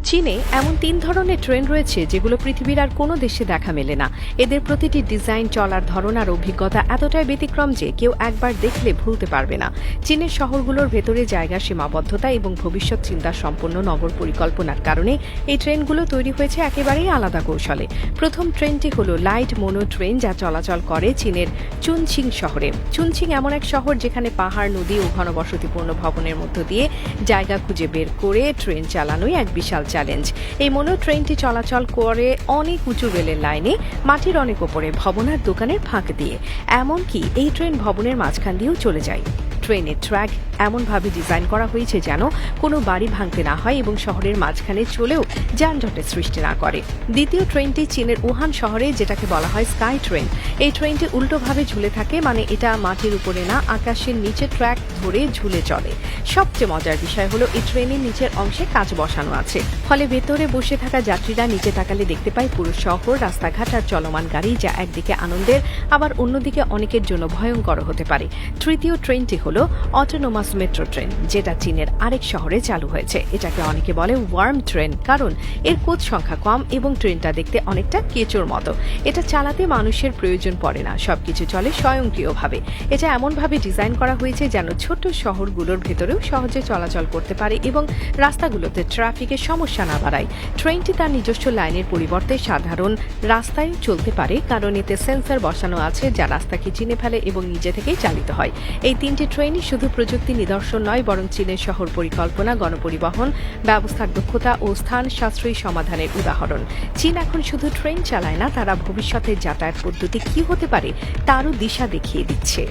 চীনে এমন ৩ ধরনের ট্রেন রয়েছে যেগুলো পৃথিবীর আর কোনো দেশে দেখা মেলে না। এদের প্রতিটি ডিজাইন, চলার ধরন আর অভিজ্ঞতা এতটাই ব্যতিক্রম যে কেউ একবার দেখলে ভুলতে পারবে না। চীনের শহরগুলোর ভেতরে জায়গা সীমাবদ্ধতা এবং ভবিষ্যৎ চিন্তা সম্পন্ন নগর পরিকল্পনার কারণে এই ট্রেনগুলো তৈরি হয়েছে একেবারেই আলাদা কৌশলে। প্রথম ট্রেনটি হলো লাইট মোনো ট্রেন, যা চলাচল করে চীনের চুনচিং শহরে। চুনচিং এমন এক শহর যেখানে পাহাড়, নদী ও ঘনবসতিপূর্ণ ভবনের মধ্য দিয়ে জায়গা খুঁজে বের করে ট্রেন চালানোই এক বিশাল চ্যালেঞ্জ। এই মোনো ট্রেনটি চলাচল করে অনেক উঁচু রেলের লাইনে, মাটির অনেক ওপরে, ভবন আর দোকানের ফাঁক দিয়ে। এমনকি এই ট্রেন ভবনের মাঝখান দিয়েও চলে যায়। ট্রেনের ট্র্যাক এমনভাবে ডিজাইন করা হয়েছে যেন কোনো বাড়ি ভাঙতে না হয় এবং শহরের মাঝখানে চলেও যানজটের সৃষ্টি না করে। দ্বিতীয় ট্রেনটি চীনের উহান শহরে, যেটাকে বলা হয় স্কাই ট্রেন। এই ট্রেনটি উল্টোভাবে ঝুলে থাকে, মানে এটা মাটির উপরে না, আকাশের নিচে ট্র্যাক ধরে ঝুলে চলে। সবচেয়ে মজার বিষয় হলো এই ট্রেনের নিচের অংশে কাঁচ বসানো আছে, ফলে ভেতরে বসে থাকা যাত্রীরা নিচে তাকালে দেখতে পায় পুরো শহর, রাস্তাঘাট আর চলমান গাড়ি, যা একদিকে আনন্দের আবার অন্যদিকে অনেকের জন্য ভয়ঙ্কর হতে পারে। তৃতীয় ট্রেনটি হলো অটোনোমাস মেট্রো ট্রেন, যেটা চীনের আরেক শহরে চালু হয়েছে। এটাকে অনেকে বলে ওয়ার্ম ট্রেন, কারণ এর কোচ সংখ্যা কম এবং ট্রেনটা দেখতে অনেকটা কেঁচোর মতো। এটা চালাতে মানুষের প্রয়োজন পড়ে না, সবকিছু চলে স্বয়ংক্রিয়ভাবে। এটা এমনভাবে ডিজাইন করা হয়েছে যেন ছোট শহরগুলোর ভেতরেও সহজে চলাচল করতে পারে এবং রাস্তাগুলোতে ট্রাফিকের সমস্যা না বাড়ায়। ট্রেনটি তার নিজস্ব লাইনের পরিবর্তে সাধারণ রাস্তায় চলতে পারে, কারণ এতে সেন্সর বসানো আছে যা রাস্তাকে চিনে ফেলে এবং নিজে থেকেই চালিত হয়। এই তিনটি ট্রেনই শুধু প্রযুক্তি নিদর্শন নয়, বরং চীনের শহর পরিকল্পনা, গণপরিবহন ব্যবস্থার দক্ষতা ও স্থান সাশ্রয়ী সমাধানের উদাহরণ। চীন এখন শুধু ট্রেন চালায় না, তারা ভবিষ্যতের যাতায়াত পদ্ধতি কি হতে পারে তারও দিশা দেখিয়ে দিচ্ছে।